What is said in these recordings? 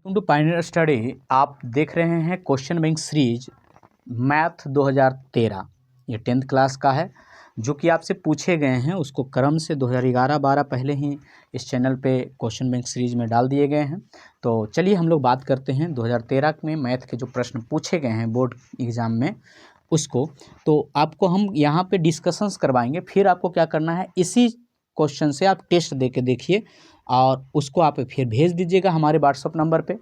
To Pioneer study आप देख रहे हैं क्वेश्चन बैंक सीरीज मैथ 2013। ये 10th क्लास का है जो कि आपसे पूछे गए हैं, उसको क्रम से 2011-12 पहले ही इस चैनल पे क्वेश्चन बैंक सीरीज में डाल दिए गए हैं। तो चलिए हम लोग बात करते हैं 2013 में मैथ के जो प्रश्न पूछे गए हैं बोर्ड एग्ज़ाम में उसको। तो आपको हम यहाँ पे डिस्कशंस करवाएंगे, फिर आपको क्या करना है, इसी क्वेश्चन से आप टेस्ट दे के देखिए और उसको आप फिर भेज दीजिएगा हमारे व्हाट्सअप नंबर पे,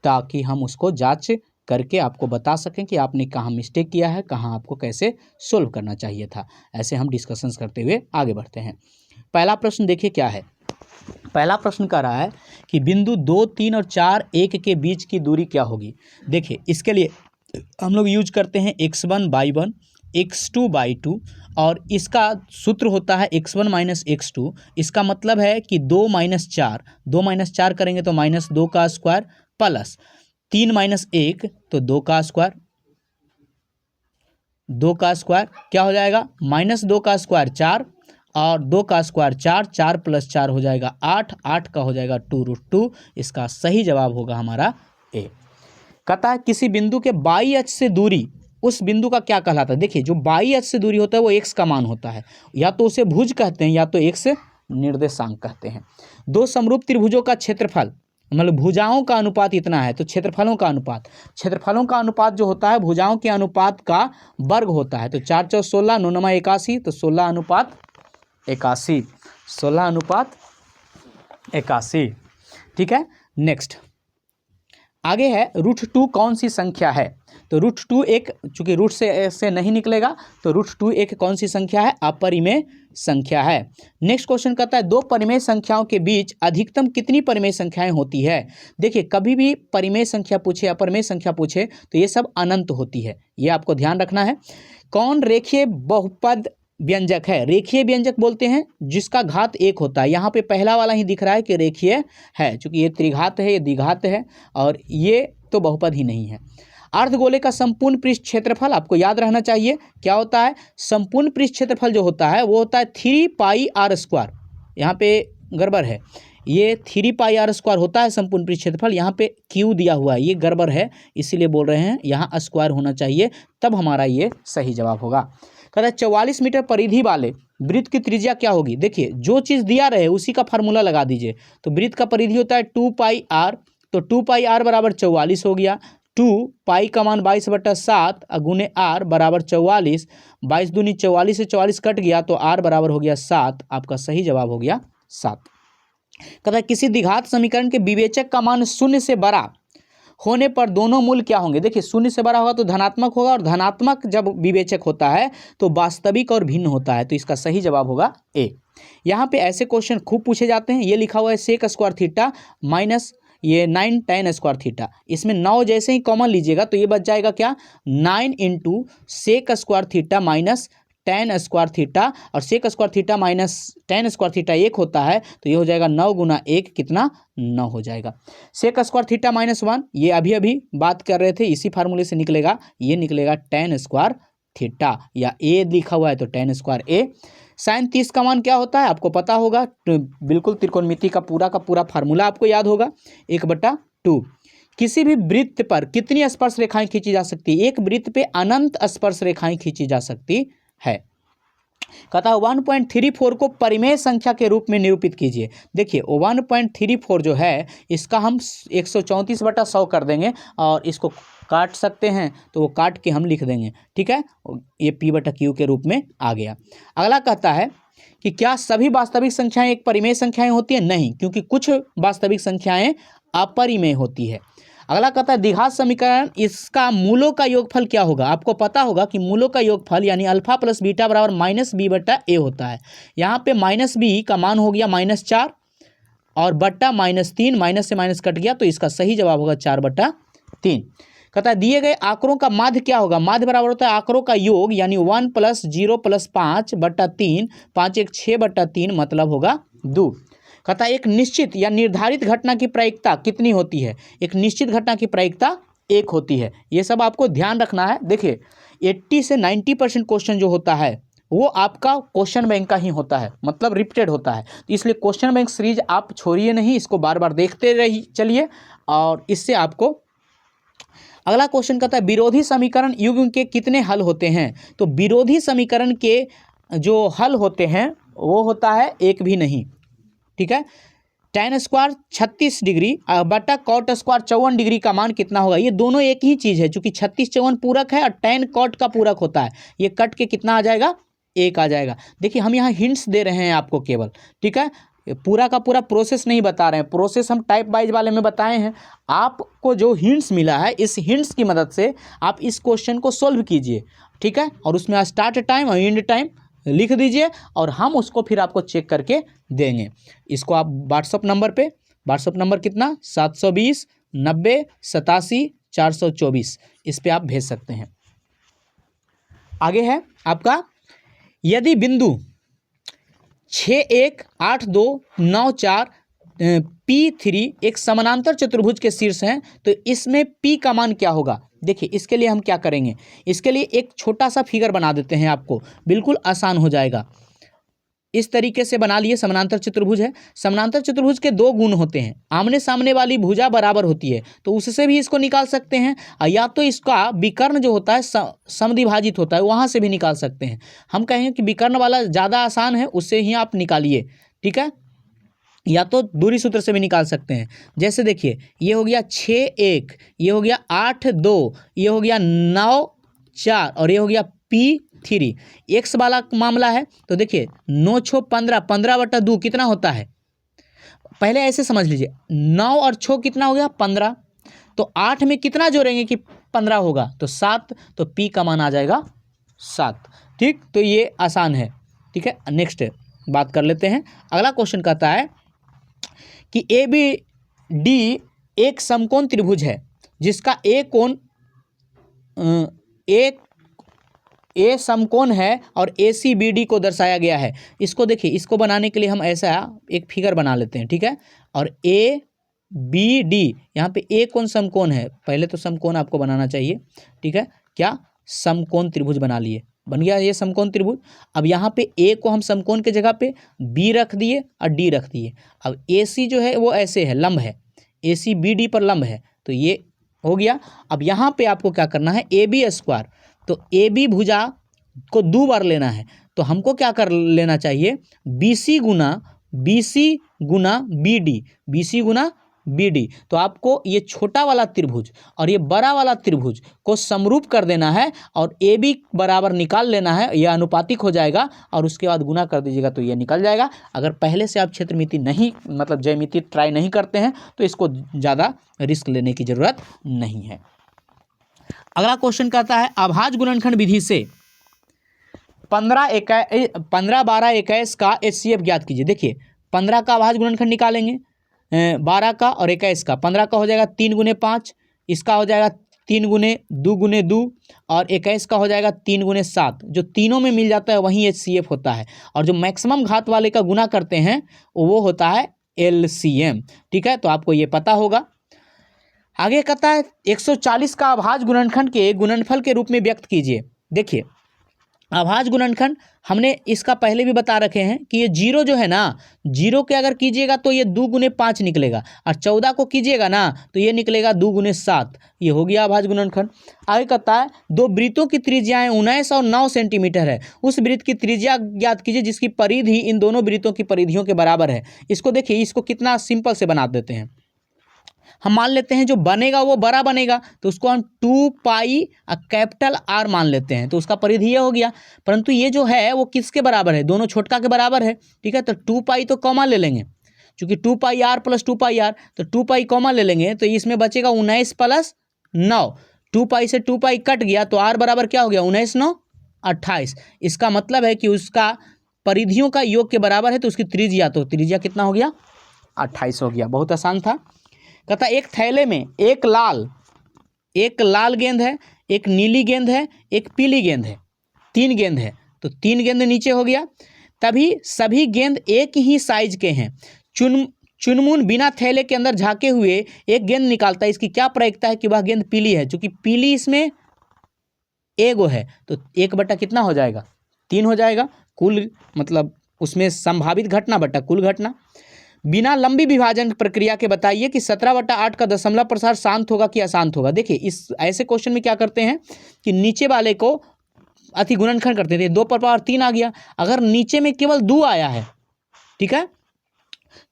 ताकि हम उसको जांच करके आपको बता सकें कि आपने कहाँ मिस्टेक किया है, कहाँ आपको कैसे सोल्व करना चाहिए था। ऐसे हम डिस्कशंस करते हुए आगे बढ़ते हैं। पहला प्रश्न देखिए क्या है। पहला प्रश्न कह रहा है कि बिंदु 2, 3 और 4, 1 के बीच की दूरी क्या होगी। देखिए इसके लिए हम लोग यूज करते हैं x1/1, x2/2 और इसका सूत्र होता है x1 - x2। इसका मतलब है कि 2 - 4, 2 - 4 करेंगे तो -2 का स्क्वायर प्लस 3 - 1 तो 2 का स्क्वायर, 2 का स्क्वायर क्या हो जाएगा, -2 का स्क्वायर 4 और 2 का स्क्वायर 4, 4 + 4 हो जाएगा 8, 8 का हो जाएगा 2√2। इसका सही जवाब होगा हमारा ए। कहता है किसी बिंदु के बाई अक्ष से दूरी उस बिंदु का क्या कहलाता है। देखिए जो बाई अक्ष से दूरी होता है वो x का मान होता है, या तो उसे भुज कहते हैं या तो x निर्देशांक कहते हैं। दो समरूप त्रिभुजों का क्षेत्रफल, मतलब भुजाओं का अनुपात इतना है तो क्षेत्रफलों का अनुपात, क्षेत्रफलों का अनुपात जो होता है भुजाओं के अनुपात का वर्ग होता है। तो 4 × 4 = 16, 9 × 9 = 81, तो 16:81, 16:81। ठीक है। नेक्स्ट आगे है √2 कौन सी संख्या है। तो √2 एक, चूंकि रूट से नहीं निकलेगा तो √2 एक कौन सी संख्या है, अपरिमेय संख्या है। नेक्स्ट क्वेश्चन कहता है दो परिमेय संख्याओं के बीच अधिकतम कितनी परिमेय संख्याएं होती है। देखिए कभी भी परिमेय संख्या पूछे, अपरिमेय संख्या पूछे तो ये सब अनंत होती है, ये आपको ध्यान रखना है। कौन रेखीय बहुपद व्यंजक है। रेखीय व्यंजक बोलते हैं जिसका घात 1 होता है। यहाँ पे पहला वाला ही दिख रहा है कि रेखीय है, चूंकि ये त्रिघात है, ये द्विघात है और ये तो बहुपद ही नहीं है। अर्धगोले का संपूर्ण पृष्ठ क्षेत्रफल आपको याद रहना चाहिए क्या होता है। संपूर्ण पृष्ठ क्षेत्रफल जो होता है वो होता है 3πr²। यहाँ पे गड़बड़ है, ये 3πr² होता है संपूर्ण पृष्ठ क्षेत्रफल। यहाँ पे क्यू दिया हुआ है, ये गड़बड़ है, इसीलिए बोल रहे हैं यहाँ स्क्वायर होना चाहिए, तब हमारा ये सही जवाब होगा। कहता है 44 मीटर परिधि वाले वृत्त की त्रिज्या क्या होगी। देखिए जो चीज़ दिया रहे उसी का फार्मूला लगा दीजिए। तो वृत्त का परिधि होता है 2πr, तो 2πr = 44 हो गया। 2π का मान 22/7 गुने r = 44, 22 दूनी 44 से 44 कट गया तो r बराबर हो गया 7। आपका सही जवाब हो गया 7। कहता है किसी द्विघात समीकरण के विवेचक का मान 0 से बड़ा होने पर दोनों मूल क्या होंगे। देखिए 0 से बड़ा होगा तो धनात्मक होगा, और धनात्मक जब विवेचक होता है तो वास्तविक और भिन्न होता है, तो इसका सही जवाब होगा ए। यहाँ पे ऐसे क्वेश्चन खूब पूछे जाते हैं। ये लिखा हुआ है sec² माइनस ये 9 tan² इसमें 9 जैसे ही कॉमन लीजिएगा तो ये बच जाएगा क्या, 9 × sec² माइनस tan² और sec² माइनस tan² 1 होता है, तो ये हो जाएगा 9 × 1 कितना, 9 हो जाएगा। sec² -1 ये अभी बात कर रहे थे, इसी फार्मूले से निकलेगा, ये निकलेगा tan² या a लिखा हुआ है तो tan² a। sin 30 का मान क्या होता है आपको पता होगा, बिल्कुल त्रिकोणमिति का पूरा फार्मूला आपको याद होगा, 1/2। किसी भी वृत्त पर कितनी स्पर्श रेखाएं खींची जा सकती है। एक वृत्त पे अनंत स्पर्श रेखाएं खींची जा सकती है। कहता है 1.34 को परिमेय संख्या के रूप में निरूपित कीजिए। देखिए 1.34 जो है इसका हम 134/100 कर देंगे और इसको काट सकते हैं तो वो काट के हम लिख देंगे, ठीक है, ये p/q के रूप में आ गया। अगला कहता है कि क्या सभी वास्तविक संख्याएं एक परिमेय संख्याएं होती है। नहीं, क्योंकि कुछ वास्तविक संख्याएं अपरिमेय होती है। अगला कहता है द्विघात समीकरण, इसका मूलों का योगफल क्या होगा। आपको पता होगा कि मूलों का योगफल यानी अल्फा + बीटा = -b/a होता है। यहाँ पे -b का मान हो गया -4 और बट्टा -3, माइनस से माइनस कट गया तो इसका सही जवाब होगा 4/3। कहता है दिए गए आंकड़ों का माध्य क्या होगा। माध्य बराबर होता है आंकड़ों का योग यानी 1 + 0 + 5/3, 5 × 1 = 6/3 मतलब होगा 2। कहता है एक निश्चित या निर्धारित घटना की प्रायिकता कितनी होती है। एक निश्चित घटना की प्रायिकता 1 होती है। ये सब आपको ध्यान रखना है। देखिए 80 से 90% क्वेश्चन जो होता है वो आपका क्वेश्चन बैंक का ही होता है, मतलब रिपीटेड होता है। तो इसलिए क्वेश्चन बैंक सीरीज आप छोड़िए नहीं, इसको बार बार देखते रहिए चलिए, और इससे आपको। अगला क्वेश्चन कहता है विरोधी समीकरण युग्म के कितने हल होते हैं। तो विरोधी समीकरण के जो हल होते हैं वो होता है एक भी नहीं, ठीक है। tan स्क्वायर 36 डिग्री बटा cot स्क्वायर 54 डिग्री का मान कितना होगा। ये दोनों एक ही चीज़ है, चूंकि 36 54 पूरक है और tan cot का पूरक होता है। ये कट के कितना आ जाएगा, एक आ जाएगा। देखिए हम यहाँ हिंट्स दे रहे हैं आपको केवल, ठीक है, पूरा का पूरा प्रोसेस नहीं बता रहे हैं, प्रोसेस हम टाइप वाइज वाले में बताए हैं। आपको जो हिंट्स मिला है इस हिंट्स की मदद से आप इस क्वेश्चन को सोल्व कीजिए, ठीक है, और उसमें स्टार्ट टाइम और एंड टाइम लिख दीजिए और हम उसको फिर आपको चेक करके देंगे। इसको आप व्हाट्सअप नंबर पे, व्हाट्सअप नंबर कितना 720 90 87 424, इस पे आप भेज सकते हैं। आगे है आपका, यदि बिंदु 6 1 8 2 9 4 P3 एक समानांतर चतुर्भुज के शीर्ष हैं, तो इसमें P का मान क्या होगा। देखिए इसके लिए हम क्या करेंगे, इसके लिए एक छोटा सा फिगर बना देते हैं, आपको बिल्कुल आसान हो जाएगा। इस तरीके से बना लिए, समानांतर चतुर्भुज है। समानांतर चतुर्भुज के दो गुण होते हैं, आमने सामने वाली भुजा बराबर होती है, तो उससे भी इसको निकाल सकते हैं, या तो इसका विकर्ण जो होता है समद्विभाजित होता है, वहाँ से भी निकाल सकते हैं। हम कहेंगे कि विकर्ण वाला ज़्यादा आसान है, उससे ही आप निकालिए, ठीक है, या तो दूरी सूत्र से भी निकाल सकते हैं। जैसे देखिए ये हो गया 6 1, ये हो गया 8 2, ये हो गया 9 4 और ये हो गया P3। एक्स वाला मामला है, तो देखिए 9 6 15, 15 बटा 2 कितना होता है, पहले ऐसे समझ लीजिए, 9 और 6 कितना हो गया 15, तो 8 में कितना जोड़ेंगे कि 15 होगा, तो 7, तो P का मान आ जाएगा 7, ठीक। तो ये आसान है, ठीक है। नेक्स्ट बात कर लेते हैं। अगला क्वेश्चन कहता है कि ABD एक समकोण त्रिभुज है जिसका ए समकोण है और ACBD को दर्शाया गया है। इसको देखिए, इसको बनाने के लिए हम ऐसा एक फिगर बना लेते हैं, ठीक है, और ABD यहाँ पे ए कौन समकोण है, पहले तो समकोण आपको बनाना चाहिए, ठीक है, क्या समकोण त्रिभुज बना लिए, बन गया ये समकोण त्रिभुज। अब यहाँ पे ए को हम समकोण के जगह पे बी रख दिए और डी रख दिए। अब AC जो है वो ऐसे है, लंब है, ACBD पर लंब है, तो ये हो गया। अब यहाँ पे आपको क्या करना है, AB स्क्वायर, तो AB भुजा को 2 बार लेना है, तो हमको क्या कर लेना चाहिए, BC गुना BD। तो आपको ये छोटा वाला त्रिभुज और ये बड़ा वाला त्रिभुज को समरूप कर देना है और AB बराबर निकाल लेना है, यह अनुपातिक हो जाएगा और उसके बाद गुना कर दीजिएगा तो ये निकल जाएगा। अगर पहले से आप क्षेत्रमिति नहीं, मतलब ज्यामिति ट्राई नहीं करते हैं तो इसको ज़्यादा रिस्क लेने की ज़रूरत नहीं है। अगला क्वेश्चन कहता है अभाज्य गुणनखंड विधि से 15 12 21 का HCF ज्ञात कीजिए। देखिए 15 का अभाज्य गुणनखंड निकालेंगे, 12 का और 21 का। 15 का हो जाएगा 3 गुने 5, इसका हो जाएगा 3 गुने 2 और 21 का हो जाएगा 3 गुने 7। जो तीनों में मिल जाता है वही HCF होता है, और जो मैक्सिमम घात वाले का गुना करते हैं वो होता है LCM, ठीक है, तो आपको ये पता होगा। आगे कहता है 140 का अभाज्य गुणनखंड के गुणनफल के रूप में व्यक्त कीजिए। देखिए अभाज्य गुणनखंड हमने इसका पहले भी बता रखे हैं कि ये 0 जो है ना, 0 के अगर कीजिएगा तो ये 2 गुने 5 निकलेगा, और 14 को कीजिएगा ना तो ये निकलेगा 2 गुने 7। ये हो गया अभाज्य गुणनखंड। आगे कहता है दो वृत्तों की त्रिज्याएं 19 और 9 सेंटीमीटर है, उस वृत्त की त्रिज्या ज्ञात कीजिए जिसकी परिधि इन दोनों वृत्तों की परिधियों के बराबर है। इसको देखिए, इसको कितना सिंपल से बना देते हैं। हम मान लेते हैं जो बनेगा वो बड़ा बनेगा, तो उसको हम 2 पाई कैपिटल R मान लेते हैं, तो उसका परिधि ये हो गया। परंतु ये जो है वो किसके बराबर है, दोनों छोटका के बराबर है, ठीक है, तो 2 पाई तो कॉमा ले लेंगे, क्योंकि 2 पाई R प्लस 2 पाई R, तो 2 पाई कॉमा ले लेंगे तो इसमें बचेगा 19 प्लस 9। 2 पाई से 2 पाई कट गया तो R बराबर क्या हो गया, 19 9 28। इसका मतलब है कि उसका परिधियों का योग के बराबर है, तो उसकी त्रिज्या, तो त्रिज्या कितना हो गया 28 हो गया। बहुत आसान था। कहता एक थैले में एक लाल गेंद है, एक नीली गेंद है, एक पीली गेंद है, 3 गेंद है, तो 3 गेंद नीचे हो गया। तभी सभी गेंद एक ही साइज के हैं। चुनमुन बिना थैले के अंदर झांके हुए एक गेंद निकालता है, इसकी क्या प्रायिकता है कि वह गेंद पीली है। चूंकि पीली इसमें एगो है तो 1 बटा कितना हो जाएगा 3 हो जाएगा, कुल मतलब उसमें संभावित घटना बटा कुल घटना। बिना लंबी विभाजन प्रक्रिया के बताइए कि 17/8 का दशमलव प्रसार शांत होगा कि अशांत होगा। देखिए इस ऐसे क्वेश्चन में क्या करते हैं कि नीचे वाले को अति गुणनखंड करते थे, 2 पर पावर 3 आ गया, अगर नीचे में केवल 2 आया है, ठीक है,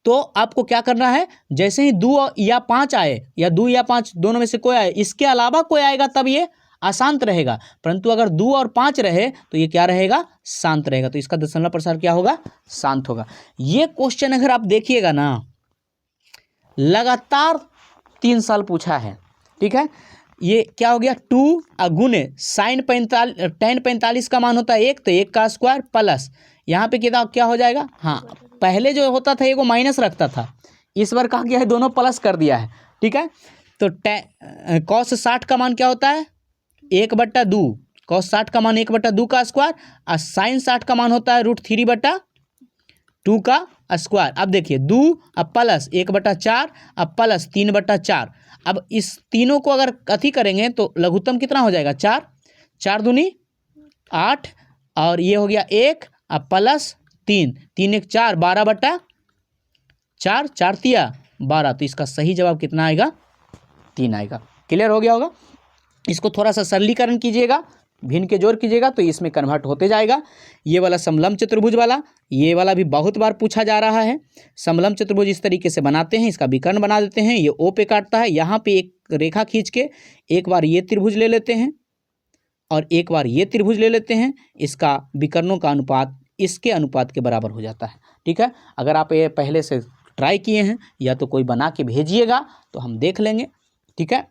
तो आपको क्या करना है, जैसे ही 2 या 5 आए या 2 या 5 दोनों में से कोई आए, इसके अलावा कोई आएगा तब ये अशांत रहेगा, परंतु अगर 2 और 5 रहे तो ये क्या रहेगा, शांत रहेगा। तो इसका दशमलव प्रसार क्या होगा, शांत होगा। ये क्वेश्चन अगर आप देखिएगा ना, लगातार 3 साल पूछा है, ठीक है। ये क्या हो गया, 2 गुने साइन 45 tan 45 का मान होता है 1, तो 1 का स्क्वायर प्लस यहाँ पे क्या हो जाएगा, हाँ पहले जो होता था वो माइनस रखता था, इस बार कहा गया है दोनों प्लस कर दिया है, ठीक है। तो cos 60 का मान क्या होता है, 1/2, cos 60 का मान 1/2 का स्क्वायर, और साइन 60 का मान होता है √3/2 का स्क्वायर। अब देखिए 2 अब प्लस 1/4 अब प्लस 3/4। अब इस तीनों को अगर अति करेंगे तो लघुत्तम कितना हो जाएगा, 4, 4 दूनी 8, और ये हो गया 1 अब प्लस 3, 3 1 4, 12/4, 4 तिया 12। तो इसका सही जवाब कितना आएगा, 3 आएगा। क्लियर हो गया होगा। इसको थोड़ा सा सरलीकरण कीजिएगा, भिन्न के जोड़ कीजिएगा तो इसमें कन्वर्ट होते जाएगा। ये वाला समलंब चतुर्भुज वाला, ये वाला भी बहुत बार पूछा जा रहा है। समलंब चतुर्भुज इस तरीके से बनाते हैं, इसका विकर्ण बना देते हैं, ये ओ पे काटता है, यहाँ पे एक रेखा खींच के एक बार ये त्रिभुज ले लेते हैं और एक बार ये त्रिभुज ले लेते हैं, इसका विकर्णों का अनुपात इसके अनुपात के बराबर हो जाता है, ठीक है। अगर आप ये पहले से ट्राई किए हैं या तो कोई बना के भेजिएगा तो हम देख लेंगे, ठीक है।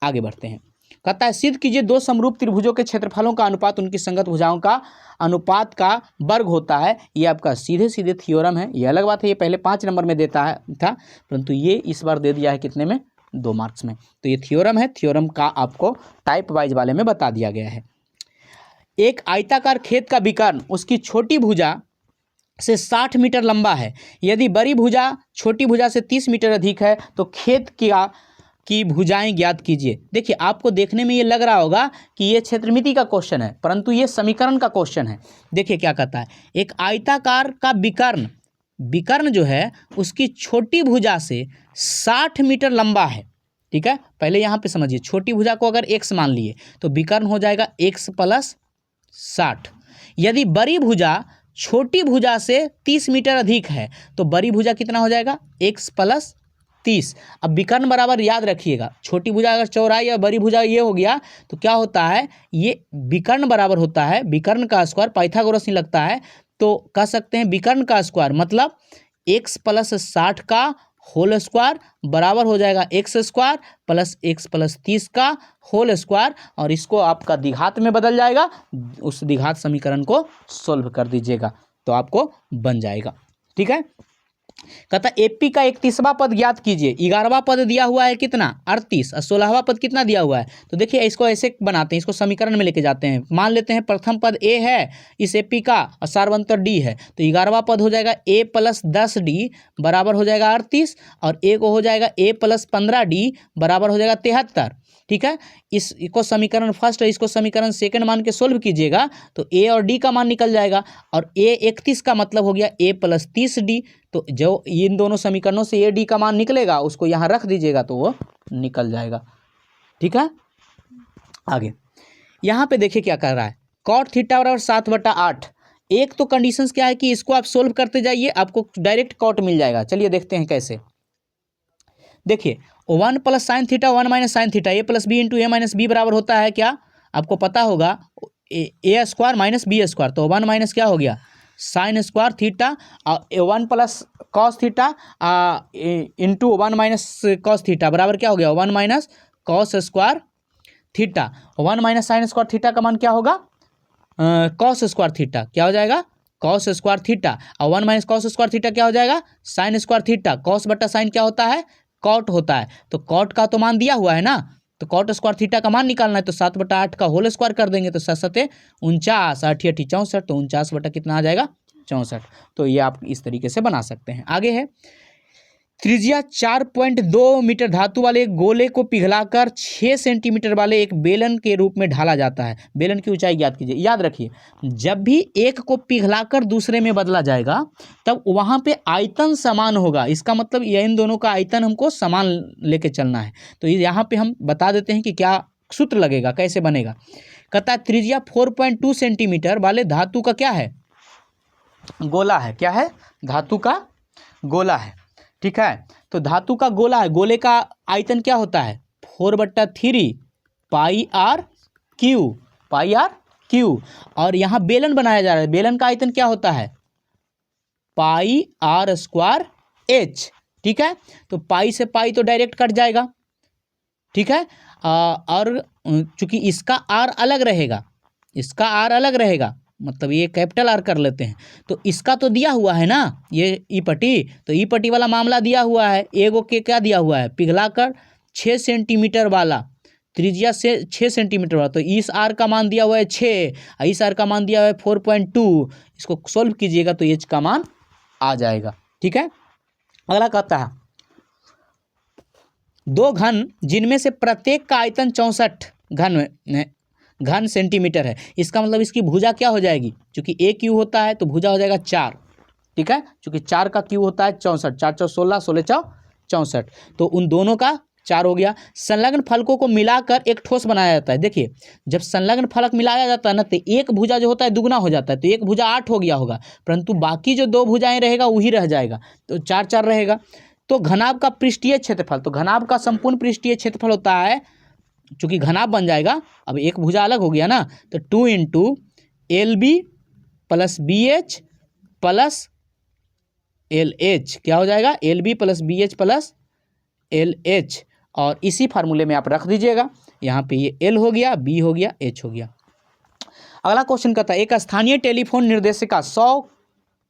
आगे बढ़ते हैं। कहता है सिद्ध कीजिए 2 समरूप त्रिभुजों के क्षेत्रफलों का अनुपात उनकी संगत भुजाओं का अनुपात का वर्ग होता है। ये आपका सीधे सीधे थ्योरम है। ये अलग बात है, ये पहले 5 नंबर में देता है था, परंतु ये इस बार दे दिया है कितने में, 2 मार्क्स में। तो ये थ्योरम है, थ्योरम का आपको टाइप वाइज वाले में बता दिया गया है। एक आयताकार खेत का विकर्ण उसकी छोटी भुजा से 60 मीटर लंबा है। यदि बड़ी भुजा छोटी भुजा से 30 मीटर अधिक है तो खेत की भुजाएं ज्ञात कीजिए। देखिए आपको देखने में ये लग रहा होगा कि ये क्षेत्रमिति का क्वेश्चन है, परंतु ये समीकरण का क्वेश्चन है। देखिए क्या कहता है, एक आयताकार का विकर्ण जो है उसकी छोटी भुजा से 60 मीटर लंबा है, ठीक है। पहले यहाँ पे समझिए, छोटी भुजा को अगर x मान लिए तो विकर्ण हो जाएगा x + 60। यदि बड़ी भुजा छोटी भुजा से 30 मीटर अधिक है तो बड़ी भुजा कितना हो जाएगा, x + 30। अब विकर्ण बराबर याद रखिएगा, छोटी भुजा अगर चौड़ाई या बड़ी भुजा ये हो गया तो क्या होता है, ये विकर्ण बराबर होता है विकर्ण का स्क्वायर, पाइथागोरस नहीं लगता है तो कह सकते हैं विकर्ण का स्क्वायर मतलब x + 60 का होल स्क्वायर बराबर हो जाएगा x² + x + 30 का होल स्क्वायर, और इसको आपका द्विघात में बदल जाएगा, उस द्विघात समीकरण को सोल्व कर दीजिएगा तो आपको बन जाएगा, ठीक है। कहता एपी का 31वां पद ज्ञात कीजिए। 11वां पद दिया हुआ है कितना, 38, और 16वां पद कितना दिया हुआ है। तो देखिए इसको ऐसे बनाते हैं, इसको समीकरण में लेके जाते हैं। मान लेते हैं प्रथम पद ए है इस एपी का और सार्वंतर डी है, तो 11वां पद हो जाएगा a + 10d बराबर हो जाएगा 38, और ए को हो जाएगा a + 15d बराबर हो जाएगा 73, ठीक है। इसको समीकरण फर्स्ट है, इसको समीकरण सेकंड मान के सोल्व कीजिएगा तो a और d का मान निकल जाएगा, और a 31 का मतलब हो गया a + 30d। तो जो इन दोनों समीकरणों से a d का मान निकलेगा उसको यहाँ रख दीजिएगा तो वो निकल जाएगा, ठीक है। आगे यहाँ पे देखिए क्या कर रहा है, cot थीटा बराबर 7/8। एक तो कंडीशंस क्या है कि इसको आप सोल्व करते जाइए, आपको डायरेक्ट cot मिल जाएगा। चलिए देखते हैं कैसे। देखिए 1 + sin theta 1 - sin theta a + b × a - b बराबर होता है क्या, आपको पता होगा a² - b², तो 1 - क्या हो गया sin स्क्वायर थीटा, और 1 + cos theta into 1 - cos theta बराबर क्या हो गया 1 - cos square theta. 1 - sin square theta का मान क्या होगा, cos स्क्वायर थीटा क्या हो जाएगा cos स्क्वायर थीटा, और 1 - cos स्क्वायर थीटा क्या हो जाएगा sin स्क्वायर थीटा। cos बटा sin क्या होता है, cot होता है, तो cot का तो मान दिया हुआ है ना, तो cot स्क्वायर थीटा का मान निकालना है, तो 7/8 का होल स्क्वायर कर देंगे तो 7 × 7 = 49, 8 × 8 = 64, तो 49 बटा कितना आ जाएगा 64। तो ये आप इस तरीके से बना सकते हैं। आगे है त्रिज्या 4.2 मीटर धातु वाले एक गोले को पिघलाकर 6 सेंटीमीटर वाले एक बेलन के रूप में ढाला जाता है। बेलन की ऊंचाई ज्ञात कीजिए। याद रखिए, जब भी एक को पिघलाकर दूसरे में बदला जाएगा तब वहाँ पे आयतन समान होगा। इसका मतलब ये इन दोनों का आयतन हमको समान लेके चलना है। तो यहाँ पे हम बता देते हैं कि क्या सूत्र लगेगा, कैसे बनेगा। कहता है त्रिज्या 4.2 सेंटीमीटर वाले धातु का क्या है, गोला है। क्या है, धातु का गोला है। ठीक है, तो धातु का गोला है, गोले का आयतन क्या होता है 4/3 पाई आर क्यू। और यहाँ बेलन बनाया जा रहा है, बेलन का आयतन क्या होता है पाई आर स्क्वायर एच। ठीक है, तो पाई से पाई तो डायरेक्ट कट जाएगा। ठीक है, और चूंकि इसका आर अलग रहेगा, मतलब ये कैपिटल आर कर लेते हैं, तो इसका तो दिया हुआ है ना ये ई पट्टी, तो ई पट्टी वाला मामला दिया हुआ है। एगो के क्या दिया हुआ है, पिघलाकर 6 सेंटीमीटर वाला, त्रिज्या से 6 सेंटीमीटर वाला, तो इस आर का मान दिया हुआ है 6, इस आर का मान दिया हुआ है 4.2। इसको सोल्व कीजिएगा तो एच का मान आ जाएगा। ठीक है, अगला कहता है 2 घन जिनमें से प्रत्येक का आयतन 64 घन सेंटीमीटर है। इसका मतलब इसकी भुजा क्या हो जाएगी, चूंकि ए क्यू होता है तो भुजा हो जाएगा 4। ठीक है, चूंकि 4 का क्यू होता है 64, 4 4 16, 16 4 64, तो उन दोनों का 4 हो गया। संलग्न फलकों को मिलाकर एक ठोस बनाया जाता है। देखिए, जब संलग्न फलक मिलाया जाता है ना, तो एक भुजा जो होता है दुगना हो जाता है, तो एक भुजा 8 हो गया होगा, परंतु बाकी जो 2 भुजाएं रहेगा वही रह जाएगा, तो 4 4 रहेगा। तो घनाभ का पृष्ठीय क्षेत्रफल, तो घनाभ का संपूर्ण पृष्ठीय क्षेत्रफल होता है, चूंकि घनाभ बन जाएगा, अब एक भुजा अलग हो गया ना, तो 2 into LB plus BH plus LH क्या हो जाएगा, LB plus BH plus LH, और इसी फार्मूले में आप रख दीजिएगा। यहाँ पे ये L हो गया, B हो गया, H हो गया। अगला क्वेश्चन कहता है एक स्थानीय टेलीफोन निर्देशिका 100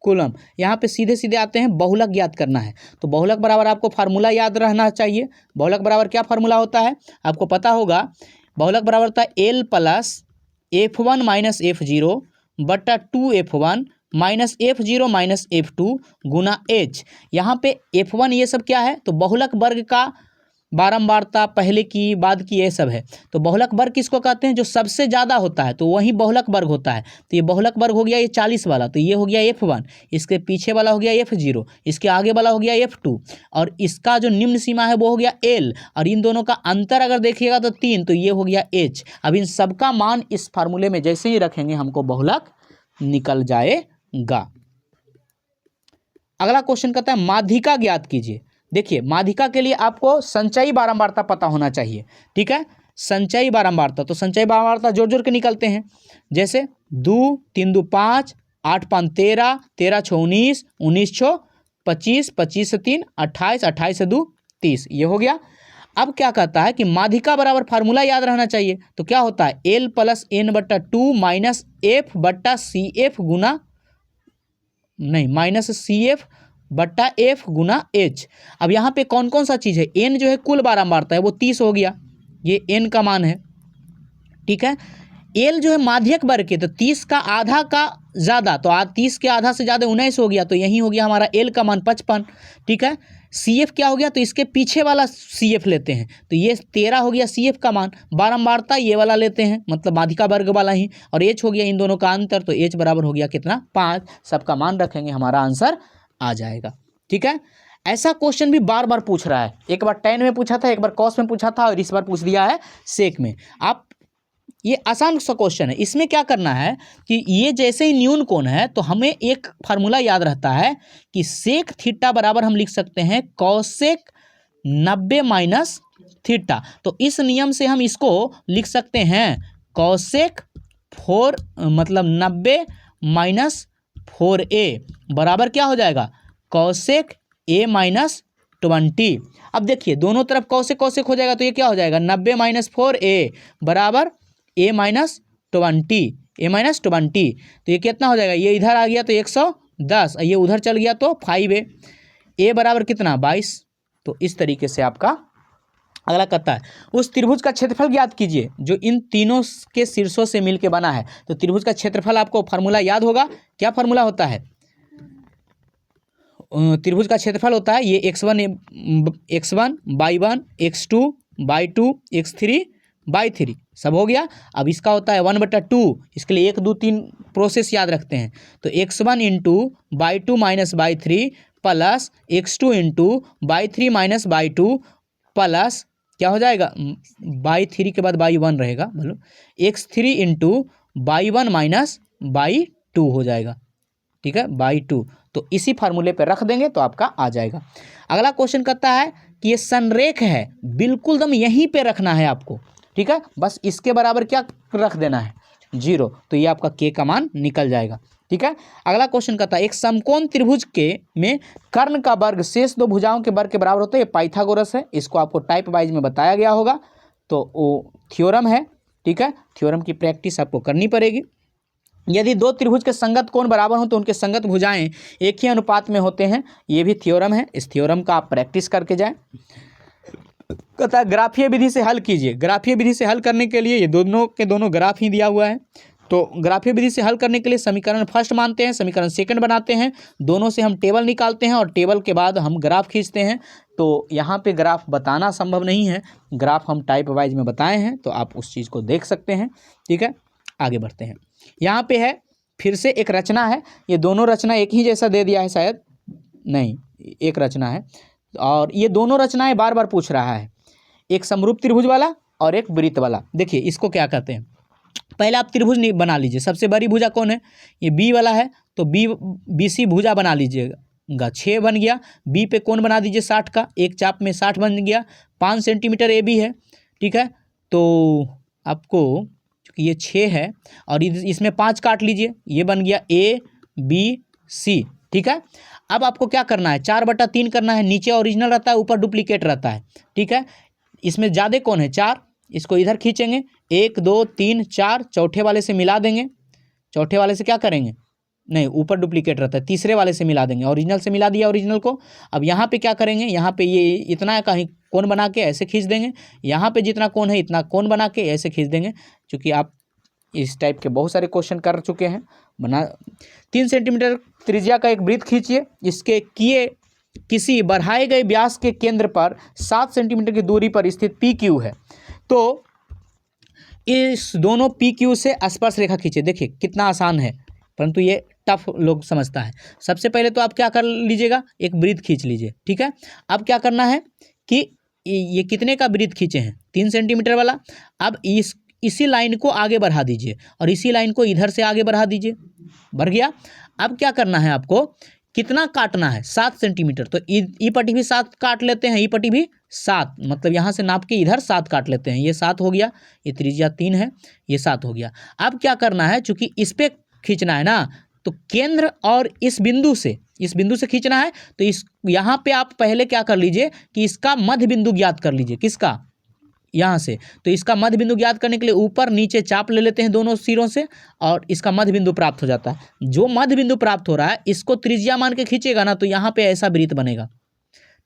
कूलम। यहाँ पे सीधे सीधे आते हैं, बहुलक ज्ञात करना है। तो बहुलक बराबर आपको फार्मूला याद रहना चाहिए। बहुलक बराबर क्या फार्मूला होता है आपको पता होगा, बहुलक बराबर होता है L plus F1 minus F0 बटा 2F1 minus F0 minus F2 गुना H। यहाँ पे F1 ये सब क्या है, तो बहुलक वर्ग का बारंबारता, पहले की बाद की, ये सब है। तो बहुलक वर्ग किसको कहते हैं, जो सबसे ज़्यादा होता है, तो वही बहुलक वर्ग होता है। तो ये बहुलक वर्ग हो गया ये 40 वाला, तो ये हो गया F1, इसके पीछे वाला हो गया F0, इसके आगे वाला हो गया F2, और इसका जो निम्न सीमा है वो हो गया L, और इन दोनों का अंतर अगर देखिएगा तो 3, तो ये हो गया H। अब इन सबका मान इस फार्मूले में जैसे ही रखेंगे हमको बहुलक निकल जाएगा। अगला क्वेश्चन कहता है माध्यिका ज्ञात कीजिए। देखिए, माध्यिका के लिए आपको संचयी बारंबारता पता होना चाहिए। ठीक है, संचयी बारंबारता, तो संचयी बारंबारता जोड़ जोड़ के निकलते हैं, जैसे 2 3 2 5 8 5 13 13 6 19 19 6 25 25 से 3 28 28 से 2 30, ये हो गया। अब क्या कहता है कि माध्यिका बराबर फार्मूला याद रहना चाहिए, तो क्या होता है L प्लस N बट्टा 2 माइनस F बट्टा CF गुना नहीं माइनस CF बट्टा F गुना H। अब यहाँ पे कौन कौन सा चीज़ है, N जो है कुल बारंबारता है वो 30 हो गया, ये N का मान है। ठीक है, L जो है माध्यक वर्ग के, तो 30 का आधा का ज़्यादा, तो 30 के आधा से ज़्यादा 19 हो गया, तो यही हो गया हमारा L का मान 55। ठीक है, CF क्या हो गया, तो इसके पीछे वाला CF लेते हैं, तो ये 13 हो गया CF का मान, बारंबारता ये वाला लेते हैं, मतलब माध्यिका वर्ग वाला ही, और H हो गया इन दोनों का अंतर, तो H बराबर हो गया कितना 5। सबका मान रखेंगे, हमारा आंसर आ जाएगा। ठीक है, ऐसा क्वेश्चन भी बार बार पूछ रहा है, एक बार tan में पूछा था, एक बार cos में पूछा था, और इस बार पूछ दिया है sec में। आप ये आसान सा क्वेश्चन है, इसमें क्या करना है कि ये जैसे ही न्यून कोण है तो हमें एक फार्मूला याद रहता है कि सेक थीटा बराबर हम लिख सकते हैं कॉसेक 90 माइनस थीटा। तो इस नियम से हम इसको लिख सकते हैं कॉसेक 4 मतलब 90 माइनस 4a बराबर क्या हो जाएगा कॉसेक a माइनस 20। अब देखिए दोनों तरफ कॉसेक कॉसेक हो जाएगा, तो ये क्या हो जाएगा 90 माइनस 4a बराबर a माइनस 20। तो ये कितना हो जाएगा, ये इधर आ गया तो 110, ये उधर चल गया तो 5a। a बराबर कितना 22। तो इस तरीके से आपका अगला कहता है उस त्रिभुज का क्षेत्रफल ज्ञात कीजिए जो इन तीनों के शीर्षों से मिलकर बना है। तो त्रिभुज का क्षेत्रफल आपको फार्मूला याद होगा, क्या फार्मूला होता है त्रिभुज का क्षेत्रफल होता है ये x1 y1 x2 y2 x3 y3 सब हो गया। अब इसका होता है 1/2, इसके लिए 1 2 3 प्रोसेस याद रखते हैं। तो x1 into y2 minus y3 plus x2 into y3 minus y2 plus क्या हो जाएगा y3 के बाद y1 रहेगा, मतलब x3 into y1 minus y2 हो जाएगा, ठीक है, y2। तो इसी फार्मूले पे रख देंगे तो आपका आ जाएगा। अगला क्वेश्चन कहता है कि ये संरेख है, बिल्कुल दम यहीं पे रखना है आपको, ठीक है, बस इसके बराबर क्या रख देना है 0, तो ये आपका k का मान निकल जाएगा, ठीक है। अगला क्वेश्चन कहता है एक समकोण त्रिभुज के में कर्ण का वर्ग शेष दो भुजाओं के वर्ग के बराबर होता है, ये पाइथागोरस है, इसको आपको टाइप वाइज में बताया गया होगा, तो वो थ्योरम है, ठीक है, थ्योरम की प्रैक्टिस आपको करनी पड़ेगी। यदि दो त्रिभुज के संगत कोण बराबर हो तो उनके संगत भुजाएं एक ही अनुपात में होते हैं, ये भी थ्योरम है, इस थ्योरम का आप प्रैक्टिस करके जाएं। कहता है ग्राफीय विधि से हल कीजिए। ग्राफीय विधि से हल करने के लिए ये दोनों के दोनों ग्राफ ही दिया हुआ है, तो ग्राफीय विधि से हल करने के लिए समीकरण फर्स्ट मानते हैं, समीकरण सेकंड बनाते हैं, दोनों से हम टेबल निकालते हैं और टेबल के बाद हम ग्राफ खींचते हैं। तो यहाँ पे ग्राफ बताना संभव नहीं है, ग्राफ हम टाइप वाइज में बताए हैं, तो आप उस चीज़ को देख सकते हैं, ठीक है। आगे बढ़ते हैं, यहाँ पे है फिर से एक रचना है, ये दोनों रचना एक ही जैसा दे दिया है, शायद नहीं एक रचना है, और ये दोनों रचनाएं बार बार पूछ रहा है, एक समरूप त्रिभुज वाला और एक वृत्त वाला। देखिए इसको क्या कहते हैं, पहले आप त्रिभुज बना लीजिए। सबसे बड़ी भुजा कौन है, ये बी वाला है, तो BC भुजा बना लीजिएगा, 6 बन गया। बी पे कोण बना दीजिए 60 का, एक चाप में 60 बन गया, 5 सेंटीमीटर AB है, ठीक है। तो आपको चूँकि ये 6 है और इसमें 5 काट लीजिए, ये बन गया ABC, ठीक है। अब आपको क्या करना है, 4/3 करना है, नीचे ओरिजिनल रहता है, ऊपर डुप्लीकेट रहता है, ठीक है। इसमें ज़्यादा कौन है 4, इसको इधर खींचेंगे, 1 2 3 4, चौथे वाले से मिला देंगे, चौथे वाले से क्या करेंगे, नहीं ऊपर डुप्लीकेट रहता है, तीसरे वाले से मिला देंगे, ओरिजिनल से मिला दिया ओरिजिनल को। अब यहाँ पे क्या करेंगे, यहाँ पे ये इतना कहीं कोण बना के ऐसे खींच देंगे, यहाँ पे जितना कोण है इतना कोण बना के ऐसे खींच देंगे, क्योंकि आप इस टाइप के बहुत सारे क्वेश्चन कर चुके हैं। बना 3 सेंटीमीटर त्रिज्या का एक वृत्त खींचिए, इसके किए किसी बढ़ाए गए व्यास के केंद्र पर 7 सेंटीमीटर की दूरी पर स्थित PQ है, तो इस दोनों PQ से स्पर्श रेखा खींचिए। देखिए कितना आसान है, परंतु ये टफ लोग समझता है। सबसे पहले तो आप क्या कर लीजिएगा, एक वृत्त खींच लीजिए, ठीक है। अब क्या करना है कि ये कितने का वृत्त खींचे हैं, 3 सेंटीमीटर वाला। अब इसी लाइन को आगे बढ़ा दीजिए और इसी लाइन को इधर से आगे बढ़ा दीजिए, बढ़ गया। अब क्या करना है आपको, कितना काटना है, 7 सेंटीमीटर, तो ई पट्टी भी 7 काट लेते हैं, ई पट्टी भी 7, मतलब यहाँ से नाप के इधर 7 काट लेते हैं, ये 7 हो गया, ये त्रिज्या 3 है, ये 7 हो गया। अब क्या करना है, चूंकि इस पे खींचना है ना, तो केंद्र और इस बिंदु से खींचना है, तो इस यहाँ पे आप पहले क्या कर लीजिए कि इसका मध्य बिंदु ज्ञात कर लीजिए, किसका, यहाँ से। तो इसका मध्य बिंदु ज्ञात करने के लिए ऊपर नीचे चाप ले लेते हैं दोनों सिरों से, और इसका मध्य बिंदु प्राप्त हो जाता है। जो मध्य बिंदु प्राप्त हो रहा है इसको त्रिज्या मान के खींचेगा ना, तो यहाँ पे ऐसा वृत्त बनेगा,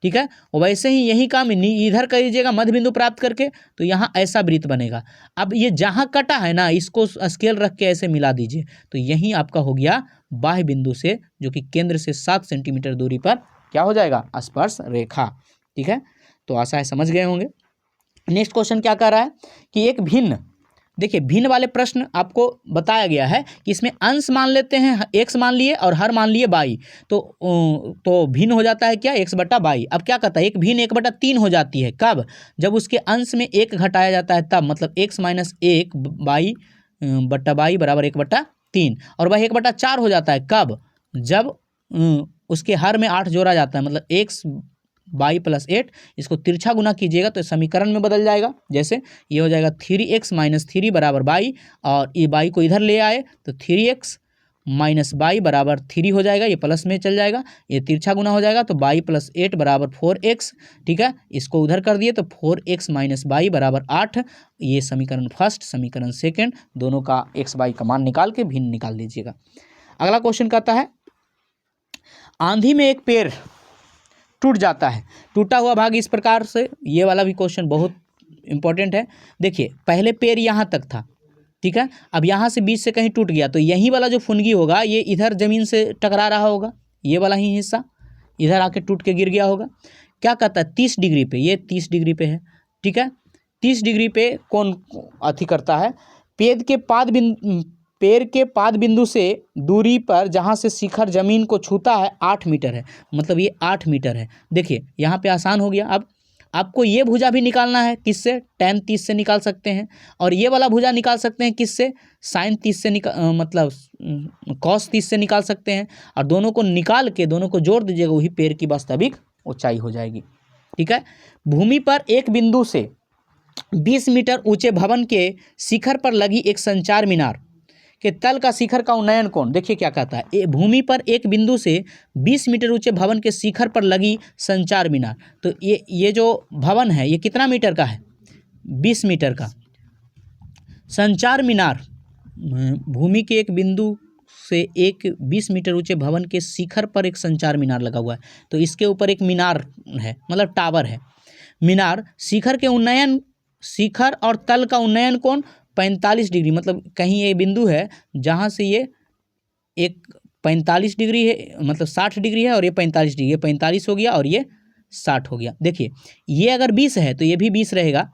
ठीक है। वैसे ही यही काम इधर करिएगा, मध्य बिंदु प्राप्त करके, तो यहाँ ऐसा वृत्त बनेगा। अब ये जहाँ कटा है ना, इसको स्केल रख के ऐसे मिला दीजिए, तो यही आपका हो गया बाह्य बिंदु से, जो कि केंद्र से 7 सेंटीमीटर दूरी पर क्या हो जाएगा, स्पर्श रेखा, ठीक है। तो आशा है समझ गए होंगे। नेक्स्ट क्वेश्चन क्या कर रहा है कि एक भिन्न, देखिए भिन्न वाले प्रश्न आपको बताया गया है कि इसमें अंश मान लेते हैं, x मान लिए और हर मान लिए y, तो भिन्न हो जाता है क्या, x/y। अब क्या कहता है, एक भिन्न 1/3 हो जाती है, कब, जब उसके अंश में 1 घटाया जाता है तब, मतलब x - 1 y/y बराबर 1/3, और वह 1/4 हो जाता है कब, जब उसके हर में 8 जोड़ा जाता है, मतलब x y + 8, इसको तिरछा गुना कीजिएगा तो समीकरण में बदल जाएगा। जैसे ये हो जाएगा 3x - 3 बराबर y, और ये y को इधर ले आए तो 3x - y बराबर 3 हो जाएगा, ये प्लस में चल जाएगा, ये तिरछा गुना हो जाएगा, तो y + 8 बराबर 4x, ठीक है। इसको उधर कर दिए तो 4x - y बराबर 8। ये समीकरण फर्स्ट, समीकरण सेकेंड, दोनों का x y का मान निकाल के भिन्न निकाल लीजिएगा। अगला क्वेश्चन कहता है आंधी में एक पेड़ टूट जाता है, टूटा हुआ भाग इस प्रकार से, ये वाला भी क्वेश्चन बहुत इंपॉर्टेंट है। देखिए पहले पेड़ यहाँ तक था, ठीक है, अब यहाँ से बीच से कहीं टूट गया, तो यही वाला जो फुनगी होगा ये इधर जमीन से टकरा रहा होगा, ये वाला ही हिस्सा, इधर आके टूट के गिर गया होगा। क्या कहता है 30 डिग्री पे, ये 30 डिग्री पे है, ठीक है। 30 डिग्री पे कौन अति करता है, पेड़ के पाद बिंदु से दूरी पर जहाँ से शिखर जमीन को छूता है 8 मीटर है, मतलब ये 8 मीटर है। देखिए यहाँ पे आसान हो गया। अब आपको ये भुजा भी निकालना है, किससे, tan 30 से निकाल सकते हैं, और ये वाला भुजा निकाल सकते हैं किससे, sin 30 से मतलब cos 30 से निकाल सकते हैं, और दोनों को निकाल के दोनों को जोड़ दीजिएगा, वही पेड़ की वास्तविक ऊंचाई हो जाएगी, ठीक है। भूमि पर एक बिंदु से 20 मीटर ऊंचे भवन के शिखर पर लगी एक संचार मीनार के तल का शिखर का उन्नयन कोण, देखिए क्या कहता है, भूमि पर एक बिंदु से 20 मीटर ऊंचे भवन के शिखर पर लगी संचार मीनार। तो ये जो भवन है ये कितना मीटर का है, 20 मीटर का। संचार मीनार, भूमि के एक बिंदु से एक 20 मीटर ऊंचे भवन के शिखर पर एक संचार मीनार लगा हुआ है, तो इसके ऊपर एक मीनार है, मतलब टावर है। मीनार शिखर और तल का उन्नयन कोण 45 डिग्री, मतलब कहीं ये बिंदु है जहाँ से ये एक 45 डिग्री है, मतलब 60 डिग्री है, और ये 45 डिग्री, ये 45 हो गया और ये 60 हो गया। देखिए ये अगर 20 है तो ये भी 20 रहेगा,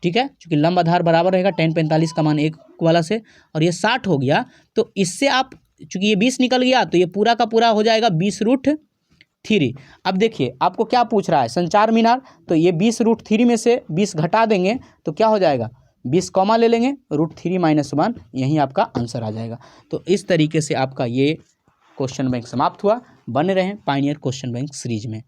ठीक है, क्योंकि लंब आधार बराबर रहेगा, tan 45 का मान 1 वाला से, और ये 60 हो गया। तो इससे आप, चूँकि ये 20 निकल गया तो ये पूरा का पूरा हो जाएगा 20√3। अब देखिए आपको क्या पूछ रहा है, संचार मीनार, तो ये 20√3 में से 20 घटा देंगे तो क्या हो जाएगा, 20 कॉमा ले लेंगे, √3 - 1, यहीं आपका आंसर आ जाएगा। तो इस तरीके से आपका ये क्वेश्चन बैंक समाप्त हुआ। बने रहें पायनियर क्वेश्चन बैंक सीरीज में।